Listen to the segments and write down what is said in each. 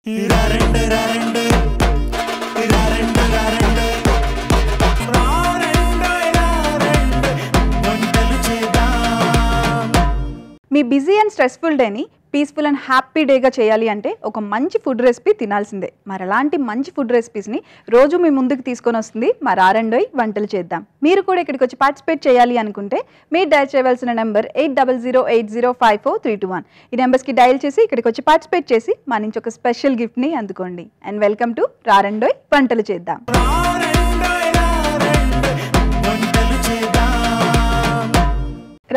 Me busy and stressful డేని peaceful and happy డేగా చేయాలి అంటే ఒక మంచి ఫుడ్ రెసిపీ తినాల్సిందే. మరి అలాంటి మంచి ఫుడ్ రెసిపీస్ని రోజు మీ ముందుకు తీసుకొని వస్తుంది మా రారండోయ్ వంటలు చేద్దాం. మీరు కూడా ఇక్కడికి వచ్చి పార్టిసిపేట్ చేయాలి అనుకుంటే మీరు డయల్ చేయవలసిన నెంబర్ 8008054321. ఈ నెంబర్స్కి డయల్ చేసి ఇక్కడికి వచ్చి పార్టిసిపేట్ చేసి మా నుంచి ఒక స్పెషల్ గిఫ్ట్ని అందుకోండి. అండ్ వెల్కమ్ టు రారండోయ్ వంటలు చేద్దాం.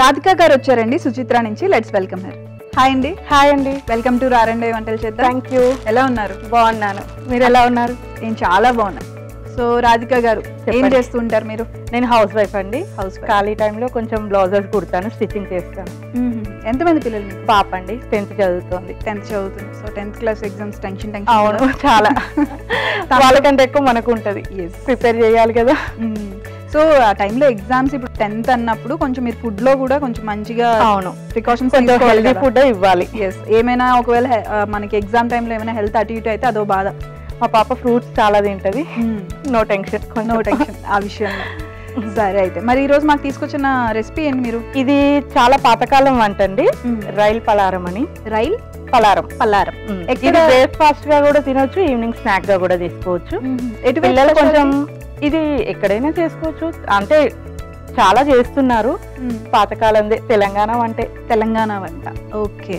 రాధిక గారు వచ్చారండి సుచిత్ర నుంచి. Let's welcome her. హాయ్ అండి. హాయ్ అండి, వెల్కమ్ టు రారండోయ్ వంటలు చేద్దాం. Thank you. ఎలా ఉన్నారు? బాగున్నాను, మీరు ఎలా ఉన్నారు? నేను చాలా బాగున్నా. సో రాధిక గారు ఏం చేస్తూ ఉంటారు మీరు? నేను హౌస్ వైఫ్ అండి. House wife. ఖాళీ టైంలో కొంచెం బ్లౌజెస్ కుడతాను, స్టిచ్చింగ్ చేస్తాను. ఎంతమంది పిల్లలు మీకు? పాప అండి, 10th చదువుతుంది. 10th చదువుతుంది. So 10th class exams tension అవును, చాలా. వాళ్ళకంటే ఎక్కువ మనకు ఉంటుంది, ప్రిపేర్ చేయాలి కదా. సో ఆ టైంలో ఎగ్జామ్స్, ఇప్పుడు 10th అన్నప్పుడు కొంచెం మీరు ఫుడ్ లో కూడా కొంచెం మంచిగా అవును ప్రికాషన్స్, కొంచెం హెల్దీ ఫుడ్ ఇవ్వాలి. ఏమైనా ఒకవేళ మనకి ఎగ్జామ్ టైంలో ఏమైనా హెల్త్ అటు ఇటు అయితే అదో బాధ. మా పాప ఫ్రూట్స్ చాలా తింటది, నో టెన్షన్. నో టెన్షన్ ఆ విషయంలో. సరే, అయితే మరి ఈ రోజు మాకు తీసుకొచ్చిన రెసిపీ ఏంటి మీరు? ఇది చాలా పాతకాలం వంట అండి, రైల్ పలారం అని. రైల్ పలారం. పలారం. ఇది బ్రేక్ఫాస్ట్ గా కూడా తినొచ్చు, ఈవినింగ్ స్నాక్ గా కూడా తీసుకోవచ్చు. పిల్లలు కొంచెం ఇది ఎక్కడైనా చేసుకోవచ్చు, అంటే చాలా చేస్తున్నారు. పాతకాలందే, తెలంగాణ వంటే. తెలంగాణ వంట. ఓకే.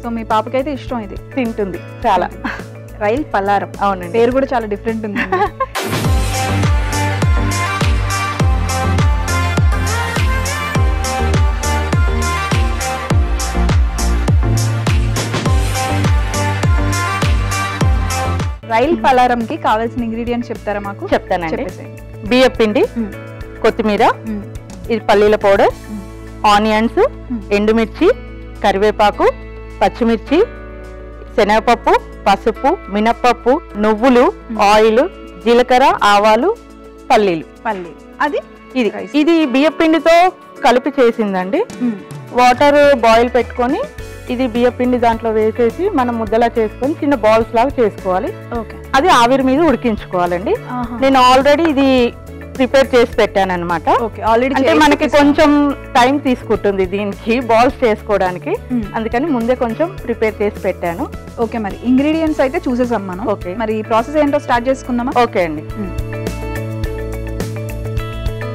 సో మీ పాపకైతే ఇష్టం, ఇది తింటుంది చాలా. రైల్ పలారం. అవునండి, పేరు కూడా చాలా డిఫరెంట్ ఉంది. రైల్ పలారం కి కావాల్సిన ఇంగ్రీడియంట్స్ చెప్తారా మాకు? చెప్తానండి. బియ్యం పిండి, కొత్తిమీర, ఇది పల్లీల పౌడర్, ఆనియన్స్, ఎండుమిర్చి, కరివేపాకు, పచ్చిమిర్చి, శనగపప్పు, పసుపు, మినప్పప్పు, నువ్వులు, ఆయిల్, జీలకర్ర, ఆవాలు, పల్లీలు. అది ఇది బియ్యం పిండితో కలిపి చేసిందండి. వాటర్ బాయిల్ పెట్టుకొని ఇది బియ్యం పిండి దాంట్లో వేసేసి మనం ముద్దలా చేసుకొని చిన్న బాల్స్ లాగా చేసుకోవాలి. అది ఆవిరి మీద ఉడికించుకోవాలండి. నేను ఆల్రెడీ ఇది ప్రిపేర్ చేసి పెట్టాను అనమాట. అంటే మనకి కొంచెం టైం తీసుకుంటుంది దీనికి బాల్స్ చేసుకోవడానికి, అందుకని ముందే కొంచెం ప్రిపేర్ చేసి పెట్టాను. ఓకే, మరి ఇంగ్రీడియంట్స్ అయితే చూసేసాం మనం. ఓకే, మరి ప్రాసెస్ ఏంటో స్టార్ట్ చేసుకుందామా? ఓకే అండి.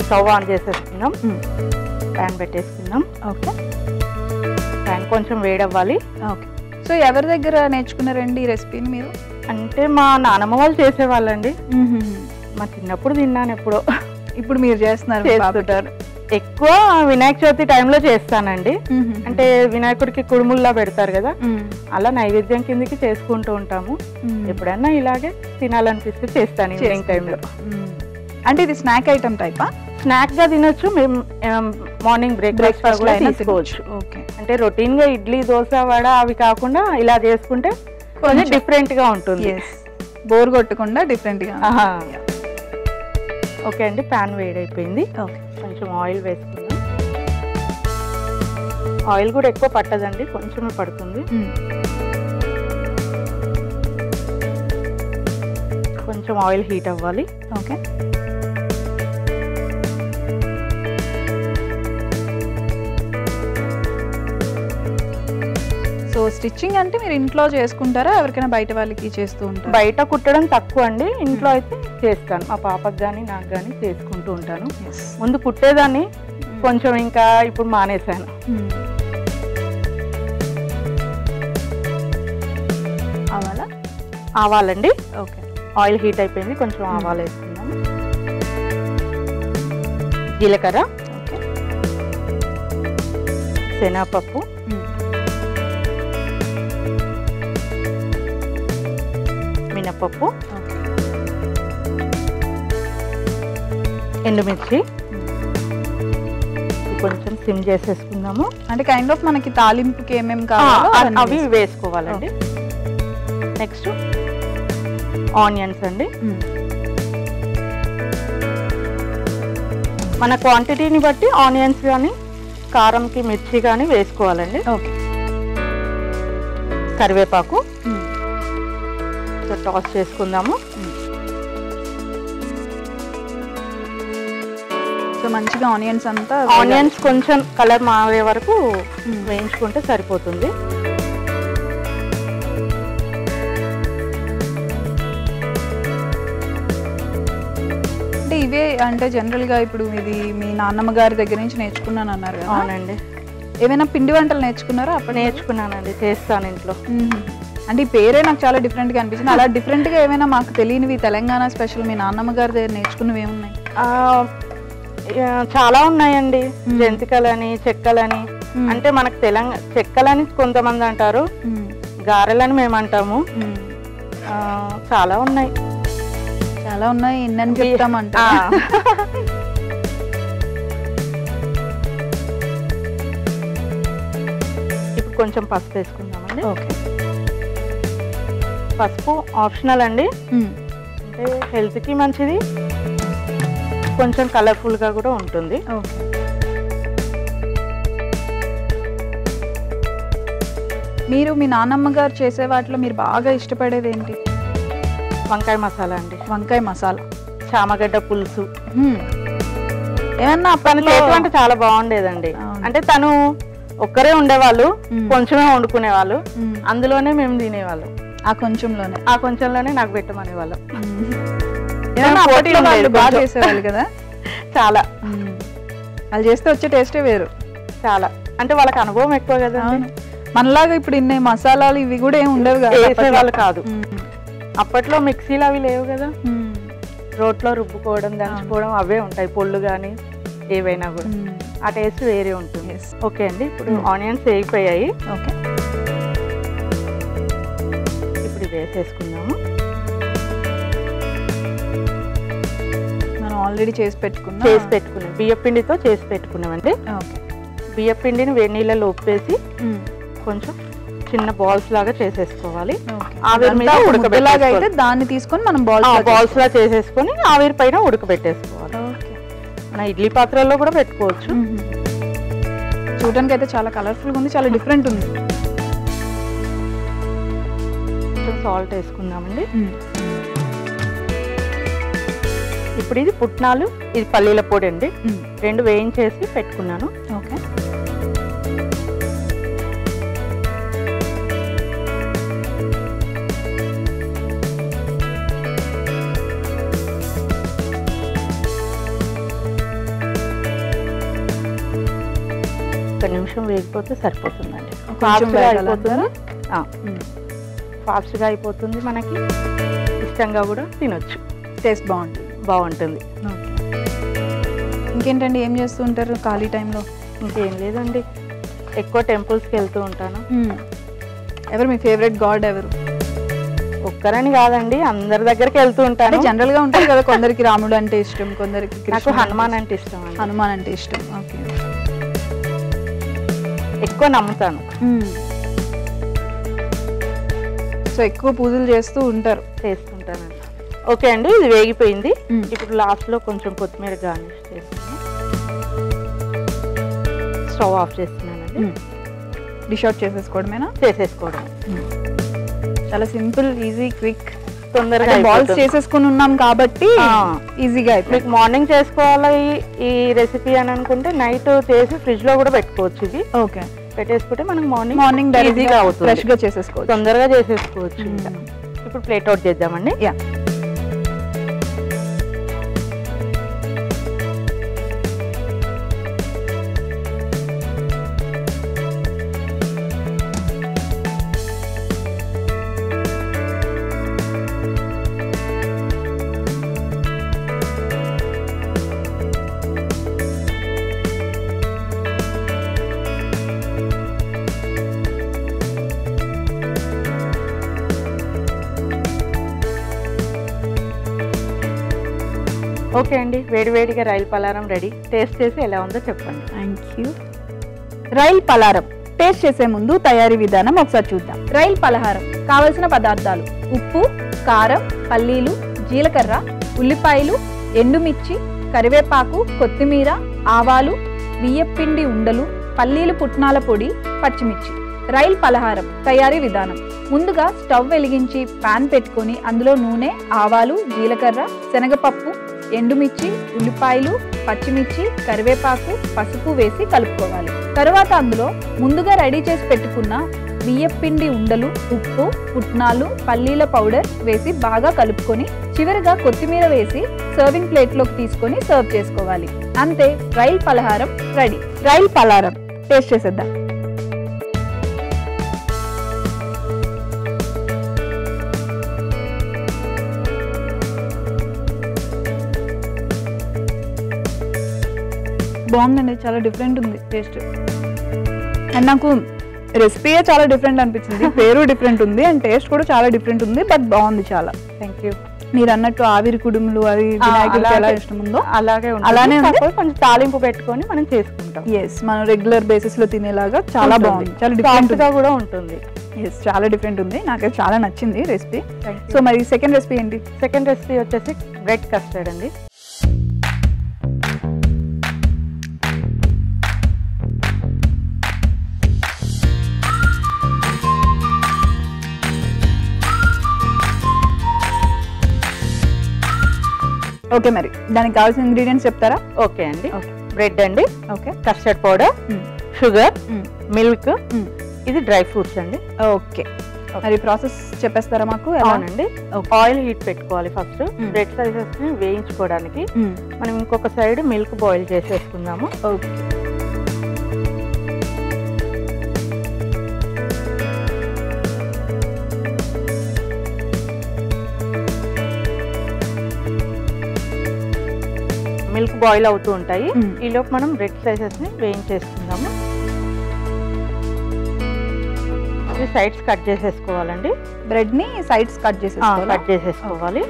స్టవ్ ఆన్ చేసేసుకుందాం, ప్యాన్ పెట్టేసుకుందాం. ఓకే, ప్యాన్ కొంచెం వేడవ్వాలి. ఓకే. సో ఎవరి దగ్గర నేర్చుకున్నారండి ఈ రెసిపీని మీరు? అంటే మా నానమ్మ వాళ్ళు చేసేవాళ్ళండి, మా చిన్నప్పుడు తిన్నాను ఎప్పుడో. ఇప్పుడు మీరు చేస్తున్నారు? ఎక్కువ వినాయక చవితి టైంలో చేస్తానండి. అంటే వినాయకుడికి కుడుముల్లా పెడతారు కదా, అలా నైవేద్యం కిందకి చేసుకుంటూ ఉంటాము. ఎప్పుడన్నా ఇలాగే తినాలనిపిస్తే చేస్తాను ఈవినింగ్ టైంలో. అంటే ఇది స్నాక్ ఐటమ్ టైపా? స్నాక్ గా తినొచ్చు, మేము మార్నింగ్ బ్రేక్ఫాస్ట్ కూడా తీసుకోవచ్చు. అంటే రొటీన్ గా ఇడ్లీ, దోశ, వడ అవి కాకుండా ఇలా చేసుకుంటే కొంచెం డిఫరెంట్ గా ఉంటుంది, బోర్ కొట్టకుండా డిఫరెంట్ గా. ఓకే అండి, ప్యాన్ వేడైపోయింది. కొంచెం ఆయిల్ వేసుకుందాం. ఆయిల్ కూడా ఎక్కువ పట్టదండి, కొంచెమే పడుతుంది. కొంచెం ఆయిల్ హీట్ అవ్వాలి. ఓకే, సో స్టిచ్చింగ్ అంటే మీరు ఇంట్లో చేసుకుంటారా, ఎవరికైనా బయట వాళ్ళకి చేస్తూ ఉంటారు? బయట కుట్టడం తక్కువ అండి, ఇంట్లో అయితే చేస్తాను. మా పాపకు కానీ నాకు కానీ చేసుకుంటూ ఉంటాను. ముందు కుట్టేదాన్ని, కొంచెం ఇంకా ఇప్పుడు మానేశాను. ఆవాలండి. ఓకే, ఆయిల్ హీట్ అయిపోయింది, కొంచెం ఆవాలు వేసుకుందాం. జీలకర్ర, శనగపప్పు, మినపప్పు, ఎండుమిర్చి. కొంచెం సిమ్ చేసేసుకుందాము. అంటే కైండ్ ఆఫ్ మనకి తాలింపుకి ఏమేమి కావాలో అవి వేసుకోవాలండి. నెక్స్ట్ ఆనియన్స్ అండి. మన క్వాంటిటీని బట్టి ఆనియన్స్ కానీ కారంకి మిర్చి కానీ వేసుకోవాలండి. ఓకే, కరివేపాకు, ఒకసారి టాస్ చేసుకుందాము. సో మంచిగా ఆనియన్స్ కొంచెం కలర్ మారే వరకు వేయించుకుంటే సరిపోతుంది. అంటే ఇవే అంటే జనరల్ గా ఇప్పుడు ఇది మీ నాన్నమ్మ గారి దగ్గర నుంచి నేర్చుకున్నాను అన్నారు కదా? అవునండి. ఏమైనా పిండి వంటలు నేర్చుకున్నారా? అప్పుడు నేర్చుకున్నానండి, చేస్తాను ఇంట్లో. అంటే ఈ పేరే నాకు చాలా డిఫరెంట్ గా అనిపించింది. అలా డిఫరెంట్ గా ఏమైనా మాకు తెలియనివి తెలంగాణ స్పెషల్ మీ నాన్నమ్మ గారి దగ్గర నేర్చుకున్నవి ఏమున్నాయి? చాలా ఉన్నాయండి. జంతికలని, చెక్కలని. అంటే మనకు చెక్కలని కొంతమంది అంటారు, గారెలని మేము అంటాము. చాలా ఉన్నాయి. ఇన్నని చెప్తామంట. ఇప్పుడు కొంచెం పసుపు వేసుకుందామండి. ఓకే. పసుపు ఆప్షనల్ అండి, అంటే హెల్త్కి మంచిది, కొంచెం కలర్ఫుల్గా కూడా ఉంటుంది. మీరు మీ నాన్నమ్మ గారు చేసే వాటిలో మీరు బాగా ఇష్టపడేది ఏంటి? వంకాయ మసాలా అండి. వంకాయ మసాలా, చామగడ్డ పులుసు. ఏమన్నా తను చేతి వంట చాలా బాగుండేదండి. అంటే తను ఒక్కరే ఉండేవాళ్ళు, కొంచెమే వండుకునేవాళ్ళు, అందులోనే మేము తినేవాళ్ళం. ఆ కొంచెంలోనే నాకు పెట్టమనేవాళ్ళం. బాగా చేసేవాళ్ళు కదా? చాలా. వాళ్ళు చేస్తే వచ్చే టేస్టే వేరు. చాలా అంటే వాళ్ళకి అనుభవం ఎక్కువ కదా. మనలాగా ఇప్పుడు ఇన్ని మసాలాలు ఇవి కూడా ఏమి ఉండేవి వేసేవాళ్ళు కాదు. అప్పట్లో మిక్సీలు అవి లేవు కదా, రోట్లో రుబ్బుకోవడం, దంచుకోవడం అవే ఉంటాయి. పొళ్ళు కానీ ఏవైనా కూడా ఆ టేస్ట్ వేరే ఉంటుంది. ఓకే అండి, ఇప్పుడు ఆనియన్స్ వేగిపోయాయి. ఓకే, ఇప్పుడు ఇది వేసేసుకుందాము. మనం ఆల్రెడీ చేసి పెట్టుకున్నాం, బియ్యం పిండితో చేసి పెట్టుకున్నామండి. బియ్యం పిండిని వేడి నీళ్ళలో ఉప్పేసి కొంచెం చిన్న బాల్స్ లాగా చేసేసుకోవాలి. ఆవిరి మీద ఉడకబెట్టేలాగా దాన్ని తీసుకొని మనం బాల్స్ లా చేసేసుకొని ఆవిరి పైన ఉడకబెట్టేసుకోవాలి. మన ఇడ్లీ పాత్రల్లో కూడా పెట్టుకోవచ్చు. చూడడానికి అయితే చాలా కలర్ఫుల్ గా ఉంది, చాలా డిఫరెంట్ ఉంది. సాల్ట్ వేసుకుందామండి. ఇప్పుడు ఇది పుట్నాలు, ఇది పల్లీల పొడి అండి. రెండు వేయించేసి పెట్టుకున్నాను. ఓకే, ఒక నిమిషం వేగిపోతే సరిపోతుందండి. ఫాస్ట్గా అయిపోతుంది, మనకి ఇష్టంగా కూడా తినొచ్చు. టేస్ట్ బాగుంటుంది. ఇంకేంటండి, ఏం చేస్తూ ఉంటారు ఖాళీ టైంలో? ఇంకేం లేదండి, ఎక్కువ టెంపుల్స్కి వెళ్తూ ఉంటాను. ఎవరు మీ ఫేవరెట్ గాడ్ ఎవరు? ఒక్కరని కాదండి, అందరి దగ్గరికి వెళ్తూ ఉంటాను. జనరల్ గా ఉంటారు కదా, కొందరికి రాముడు అంటే ఇష్టం, కొందరికి నాకు హనుమాన్ అంటే ఇష్టం. హనుమాన్ అంటే ఇష్టం. ఓకే, ఎక్కువ నమ్ముతాను. సో ఎక్కువ పూజలు చేస్తుంటానండి. ఓకే అండి, ఇది వేగిపోయింది. ఇప్పుడు లాస్ట్ లో కొంచెం కొత్తిమీర గార్నిష్ చేస్తున్నాను. స్టవ్ ఆఫ్ చేస్తున్నానండి. డిష్ అవుట్ చేసేసుకోవడం. చాలా సింపుల్, ఈజీ, క్విక్, తొందరగా బాల్స్ చేసేసుకుని ఉన్నాం కాబట్టి ఈజీగా అయిపోయింది. మీకు మార్నింగ్ చేసుకోవాలి ఈ రెసిపీ అని అనుకుంటే నైట్ చేసి ఫ్రిడ్జ్ లో కూడా పెట్టుకోవచ్చు. ఇది ఓకే, పెట్టేసుకుంటే మనకి మార్నింగ్ ఈజీగా అవుతుంది, ఫ్రెష్ గా చేసేసుకోవచ్చు, తొందరగా చేసేసుకోవచ్చు. ఇప్పుడు ప్లేట్ అవుట్ చేద్దామండి. ఓకే అండి, వేడివేడిగా రైల్ పలారం రెడీ. టేస్ట్ చేసి ఎలా ఉందో చెప్పండి. Thank you. రైల్ పలారం టేస్ట్ చేసే ముందు తయారీ విధానం ఒకసారి చూద్దాం. రైల్ పలహారం కావలసిన పదార్థాలు: ఉప్పు, కారం, పల్లీలు, జీలకర్ర, ఉల్లిపాయలు, ఎండుమిర్చి, కరివేపాకు, కొత్తిమీర, ఆవాలు, బియ్యపిండి ఉండలు, పల్లీలు పుట్నాల పొడి, పచ్చిమిర్చి. రైల్ పలహారం తయారీ విధానం: ముందుగా స్టవ్ వెలిగించి పాన్ పెట్టుకొని అందులో నూనె, ఆవాలు, జీలకర్ర, శనగపప్పు, ఎండుమిర్చి, ఉల్లిపాయలు, పచ్చిమిర్చి, కరివేపాకు, పసుపు వేసి కలుపుకోవాలి. తర్వాత అందులో ముందుగా రెడీ చేసి పెట్టుకున్న బియ్యపిండి ఉండలు, ఉప్పు, పుట్నాలు, పల్లీల పౌడర్ వేసి బాగా కలుపుకొని చివరిగా కొత్తిమీర వేసి సర్వింగ్ ప్లేట్లోకి తీసుకొని సర్వ్ చేసుకోవాలి. అంతే, రైల్ పలహారం రెడీ. రైల్ పలహారం టేస్ట్ చేసేద్దాం. బాగుందండి, చాలా డిఫరెంట్ ఉంది టేస్ట్. అండ్ నాకు రెసిపీయే చాలా డిఫరెంట్ అనిపించింది. పేరు డిఫరెంట్ ఉంది అండ్ టేస్ట్ కూడా చాలా డిఫరెంట్ ఉంది, బట్ బాగుంది చాలా. Thank you. మీరు అన్నట్టు ఆవిరి కుడుములు అవి వినాయకుడికి ఎలా ఇష్టం ఉందో అలానే కొంచెం తాలింపు పెట్టుకొని మనం చేసుకుంటాం. ఎస్, మనం రెగ్యులర్ బేసిస్ లో తినేలాగా చాలా బాగుంది, చాలా డిఫరెంట్ గా కూడా ఉంటుంది. ఎస్, చాలా డిఫరెంట్ ఉంది, నాకైతే చాలా నచ్చింది రెసిపీ. సో మరి సెకండ్ రెసిపీ ఏంటి? సెకండ్ రెసిపీ వచ్చేసి బ్రెడ్ కస్టర్డ్ అండి. ఓకే, మరి దానికి కావాల్సిన ఇంగ్రీడియంట్స్ చెప్తారా? ఓకే అండి. బ్రెడ్ అండి, okay, custard powder, sugar, milk, ఇది డ్రై ఫ్రూట్స్ అండి. ఓకే, మరి ప్రాసెస్ చెప్పేస్తారా మాకు? అవునండి. ఆయిల్ హీట్ పెట్టుకోవాలి ఫస్ట్ బ్రెడ్ సైజెస్ ని వేయించుకోవడానికి. మనం ఇంకొక సైడ్ మిల్క్ బాయిల్ చేసేసుకుందాము. ఓకే, మిల్క్ బాయిల్ అవుతూ ఉంటాయి. ఈలోపు మనం బ్రెడ్ స్లైసెస్ ని వేయించేసుకుందాము. ఇవి సైడ్స్ కట్ చేసేసుకోవాలండి. బ్రెడ్ ని సైడ్స్ కట్ చేసేసుకోవాలి.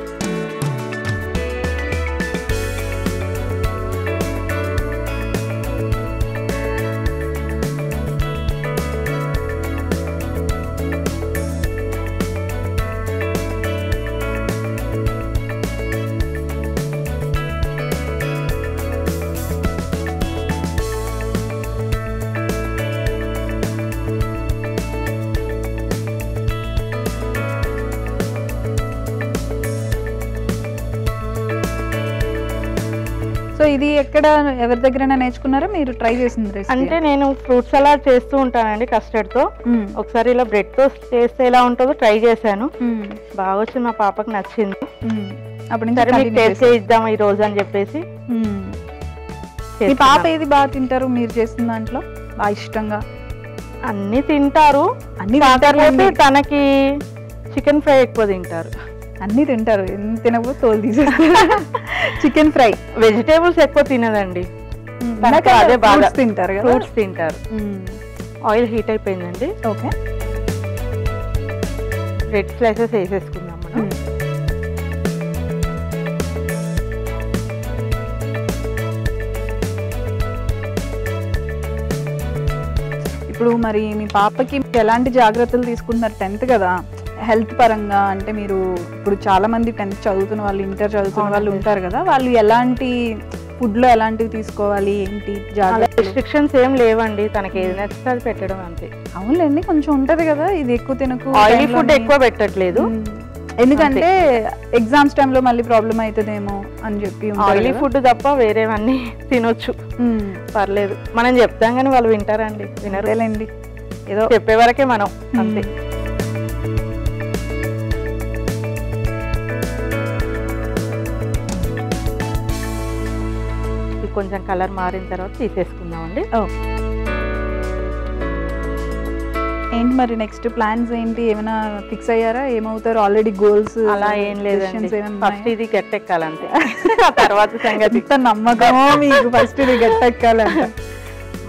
సో ఇది ఎక్కడ ఎవరి దగ్గరైనా నేర్చుకున్నారా, మీరు ట్రై చేసింది రెసిపీ? అంటే నేను ఫ్రూట్ సలాడ్ చేస్తూ ఉంటానండి కస్టర్డ్ తో. ఒకసారి ఇలా బ్రెడ్ తో చేస్తే ఎలా ఉంటుందో ట్రై చేశాను, బాగా వచ్చింది, మా పాపకి నచ్చింది. అప్పుడు సరే మీకు టేస్ట్ చేద్దాం ఈ రోజు అని చెప్పేసి. మీ పాప ఏది బాగా తింటారు మీరు చేసిన దాంట్లో బాగా ఇష్టంగా? అన్ని తింటారు, తనకి చికెన్ ఫ్రై ఎక్కువ తింటారు. అన్ని తింటారు, తినవు తోలు తీసేస్తారు. చికెన్ ఫ్రై, వెజిటేబుల్స్ ఎక్కువ తినదండి, అదే బాగా తింటారు, ఫ్రూట్స్ తింటారు. ఆయిల్ హీట్ అయిపోయిందండి. ఓకే, బ్రెడ్ స్లైసెస్ వేసేసుకుందాం మనం. ఇప్పుడు మరి మీ పాపకి ఎలాంటి జాగ్రత్తలు తీసుకుంటున్నారు? 10th కదా, హెల్త్ పరంగా అంటే మీరు ఇప్పుడు చాలా మంది 10th చదువుతున్న వాళ్ళు, ఇంటర్ చదువుతున్న వాళ్ళు ఉంటారు కదా, వాళ్ళు ఎలాంటి ఫుడ్ లో ఎలాంటివి తీసుకోవాలి, ఏంటి జాగ్రత్తలు? రిస్ట్రిక్షన్స్ ఏం లేవండి, తనకి ఏది నచ్చితే అది పెట్టడం అంతే. అవునులేండి, కొంచెం ఉంటది కదా, ఇది ఎక్కువ తినకు, ఆయిలీ ఫుడ్ ఎక్కువ పెట్టట్లేదు, ఎందుకంటే ఎగ్జామ్స్ టైంలో మళ్ళీ ప్రాబ్లం అవుతుందేమో అని చెప్పి. ఆయిలీ ఫుడ్ తప్ప వేరేవన్నీ తినొచ్చు, పర్లేదు. మనం చెప్తాం కానీ వాళ్ళు వింటారండి? వినరేలేండి, ఏదో చెప్పే వరకే మనం అంతే. కొంచెం కలర్ మారిన తర్వాత తీసేసుకుందామండి. ఏంటి మరి నెక్స్ట్ ప్లాన్స్ ఏంటి, ఏమైనా ఫిక్స్ అయ్యారా? ఏమవుతారు ఆల్రెడీ గోల్స్? అలా ఏం లేదండి, ఫస్ట్ ఇది గట్టెక్కాలంటే తర్వాత సంగతి. నమ్మకమో మీకు ఫస్ట్ ఇది గట్టెక్కాలంటే?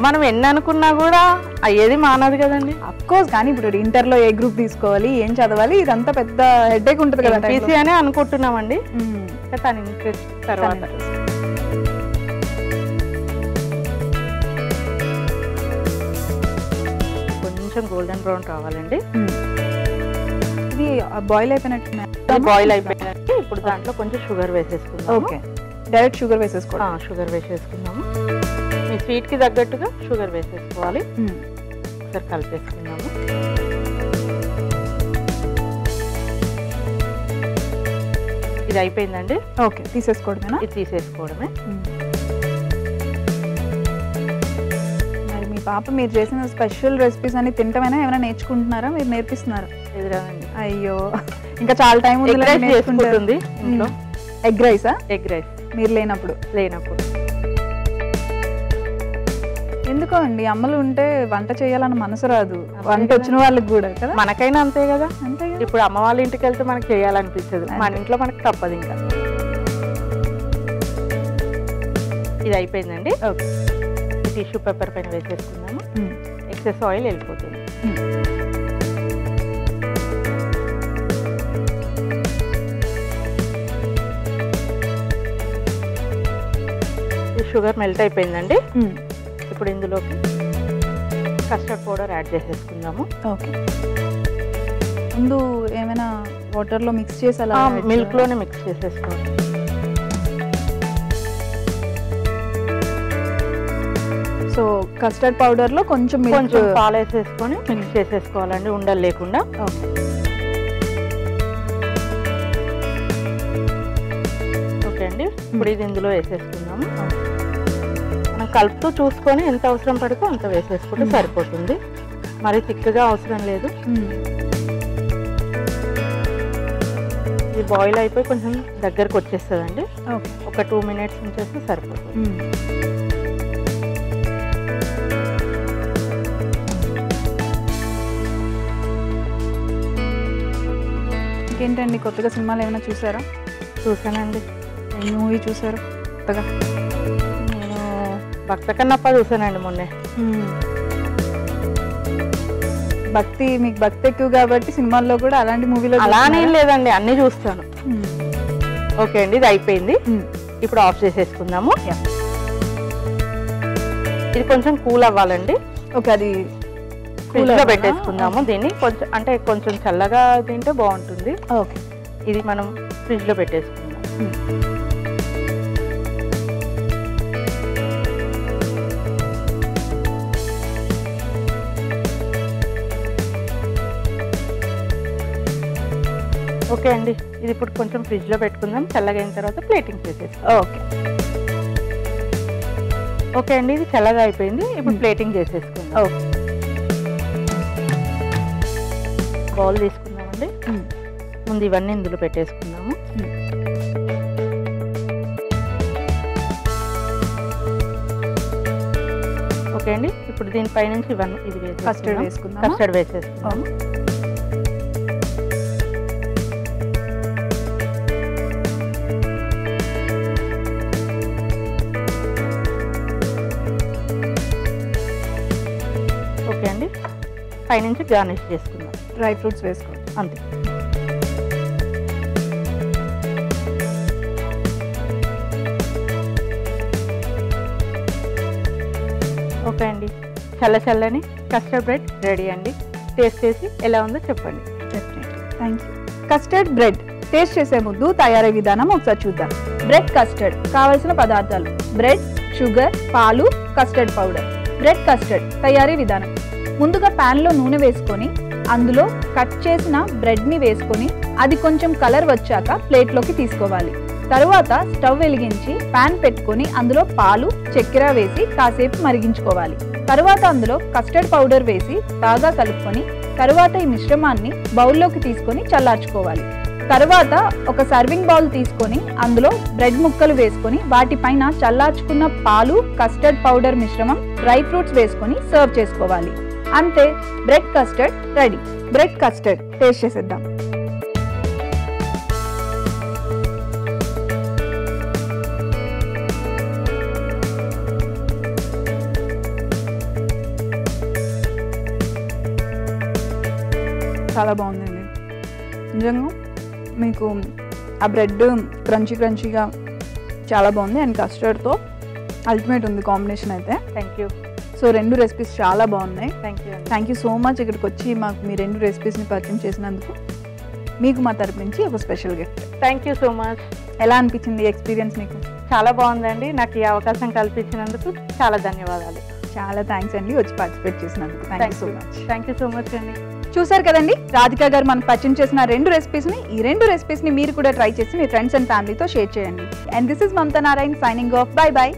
మనం ఎన్ని అనుకున్నా కూడా అయ్యేది మానదు కదండి. అఫ్ కోర్స్, కానీ ఇప్పుడు ఇంటర్ లో ఏ గ్రూప్ తీసుకోవాలి, ఏం చదవాలి, ఇదంతా పెద్ద హెడేక్ ఉంటుంది కదా. ఎంపీసీ అనే అనుకుంటున్నామండి, తన ఇంట్రెస్ట్ తర్వాత. కొంచెం గోల్డెన్ బ్రౌన్ రావాలండి. ఇది బాయిల్ అయిపోయినట్టు, బాయిల్ అయిపోయినట్టు. ఇప్పుడు దాంట్లో కొంచెం షుగర్ వేసేసుకుందాం. ఓకే, డైరెక్ట్ షుగర్ వేసేసుకోవాలి. షుగర్ వేసేసుకుందాము, మీ స్వీట్ కి తగ్గట్టుగా షుగర్ వేసేసుకోవాలి. ఒకసారి కలిపేసుకుందాము. ఇది అయిపోయిందండి. ఓకే, తీసేసుకోవడమేనా? ఇది తీసేసుకోవడమే. మరి మీ పాప మీరు చేసిన స్పెషల్ రెసిపీస్ అన్ని తింటమైనా ఏమైనా నేర్చుకుంటున్నారా, మీరు నేర్పిస్తున్నారా? ఎదురానండి. అయ్యో, ఇంకా చాలా టైం ఉంది. చేసుకుంటుంది ఇంట్లో. ఎగ్ రైసా? ఎగ్ రైస్ మీరు లేనప్పుడు. ఎందుకో అండి, అమ్మలు ఉంటే వంట చేయాలని మనసు రాదు, వంట వచ్చిన వాళ్ళకి కూడా కదా. మనకైనా అంతే కదా. అంతే. ఇప్పుడు అమ్మ వాళ్ళ ఇంటికి వెళ్తే మనకు చేయాలనిపించదు, మన ఇంట్లో మనకు తప్పదు. ఇంకా ఇది అయిపోయిందండి. ఓకే, టిష్యూ పేపర్ పైన వేసేసుకుందాము. ఎక్సెస్ ఆయిల్ వెళ్ళిపోతుంది. షుగర్ మెల్ట్ అయిపోయిందండి. ఇప్పుడు ఇందులోకి కస్టర్డ్ పౌడర్ యాడ్ చేసేసుకుందాము. ఓకే, ముందు ఏమైనా వాటర్లో మిక్స్ చేసి అలా మిల్క్లోనే మిక్స్ చేసేసుకోవాలి. సో కస్టర్డ్ పౌడర్లో కొంచెం పాలు వేసేసుకొని మిక్స్ చేసేసుకోవాలండి, ఉండలు లేకుండా. ఓకే అండి, ఇప్పుడు ఇది ఇందులో వేసేసుకుందాము. మనం కలుపుతూ చూసుకొని ఎంత అవసరం పడితే అంత వేసేసుకుంటే సరిపోతుంది, మరి తిక్కగా అవసరం లేదు. ఇది బాయిల్ అయిపోయి కొంచెం దగ్గరకు వచ్చేస్తుందండి. ఒక 2 minutes ఉంచేస్తే సరిపోతుంది. ఇంకేంటండి, కొత్తగా సినిమాలు ఏమైనా చూసారా? చూసానండి. ఏ మూవీ చూసారు కొత్తగా? నేను భక్త కన్నప్ప చూసానండి మొన్నే. భక్తి, మీకు భక్తి ఎక్కువ కాబట్టి సినిమాల్లో కూడా అలాంటి మూవీలో అలానే లేదండి, అన్నీ చూస్తాను. ఓకే అండి, ఇది అయిపోయింది. ఇప్పుడు ఆఫ్ చేసేసుకుందాము. ఇది కొంచెం కూల్ అవ్వాలండి. ఓకే, అది కూల్గా పెట్టేసుకుందాము. దీన్ని కొంచెం అంటే కొంచెం చల్లగా తింటే బాగుంటుంది. ఓకే, ఇది మనం ఫ్రిడ్జ్లో పెట్టేసుకుందాం. ఓకే అండి, ఇది ఇప్పుడు కొంచెం ఫ్రిడ్జ్లో పెట్టుకుందాం. చల్లగా అయిన తర్వాత ప్లేటింగ్ చేసేస్తాం. ఓకే అండి, ఇది చల్లగా అయిపోయింది. ఇప్పుడు ప్లేటింగ్ చేసేసుకుందాం. ఓకే, బౌల్ తీసుకుందామండి. ముందు ఇవన్నీ ఇందులో పెట్టేసుకుందాము. ఓకే అండి, ఇప్పుడు దీనిపై నుంచి ఇవన్నీ ఇది కస్టర్డ్ వేసేసుకుందాము. ఓకే అండి, పైనుంచి గార్నిష్ చేసుకుందాం. డ్రై ఫ్రూట్స్ వేసుకోండి అంతే. ఓకే అండి, చల్లని కస్టర్డ్ బ్రెడ్ రెడీ అండి. టేస్ట్ చేసి ఎలా ఉందో చెప్పండి. Thank you. Custard bread taste చేసే ముందు తయారీ విధానం ఒకసారి చూద్దాం. బ్రెడ్ కస్టర్డ్ కావలసిన పదార్థాలు: బ్రెడ్, షుగర్, పాలు, కస్టర్డ్ పౌడర్. బ్రెడ్ కస్టర్డ్ తయారీ విధానం: ముందుగా ప్యాన్లో నూనె వేసుకొని అందులో కట్ చేసిన బ్రెడ్ని వేసుకొని అది కొంచెం కలర్ వచ్చాక ప్లేట్లోకి తీసుకోవాలి. తరువాత స్టవ్ వెలిగించి ప్యాన్ పెట్టుకొని అందులో పాలు, చక్కెర వేసి కాసేపు మరిగించుకోవాలి. తరువాత అందులో కస్టర్డ్ పౌడర్ వేసి బాగా కలుపుకొని తరువాత ఈ మిశ్రమాన్ని బౌల్లోకి తీసుకొని చల్లార్చుకోవాలి. తరువాత ఒక సర్వింగ్ బౌల్ తీసుకొని అందులో బ్రెడ్ ముక్కలు వేసుకొని వాటిపైన చల్లార్చుకున్న పాలు, కస్టర్డ్ పౌడర్ మిశ్రమం, డ్రై ఫ్రూట్స్ వేసుకొని సర్వ్ చేసుకోవాలి. అంతే, bread custard ready. Bread custard taste చేసేద్దాం. చాలా బాగుందండి నిజంగా. మీకు ఆ బ్రెడ్ క్రంచీగా చాలా బాగుంది. అండ్ కస్టర్డ్తో అల్టిమేట్ ఉంది కాంబినేషన్ అయితే. Thank you. సో 2 రెసిపీస్ చాలా బాగున్నాయి. Thank you so much. ఇక్కడికి వచ్చి మాకు మీ 2 రెసిపీస్ని పరిచయం చేసినందుకు మీకు మా తరపు నుంచి ఒక special gift. Thank you so much. ఎలా అనిపించింది ఎక్స్పీరియన్స్ మీకు? చాలా బాగుందండి. నాకు ఈ అవకాశం కల్పించినందుకు చాలా ధన్యవాదాలు. చాలా థ్యాంక్స్ అండి వచ్చి పార్టిసిపేట్ చేసినందుకు. Thank you so much. Thank you so much అండి. చూసారు కదండి, రాధిక గారు మనకు పరిచయం చేసిన 2 రెసిపీస్ని, ఈ 2 రెసిపీస్ని మీరు కూడా ట్రై చేసి మీ ఫ్రెండ్స్ అండ్ ఫ్యామిలీతో షేర్ చేయండి. And this is Mamata Narayan signing off. By by.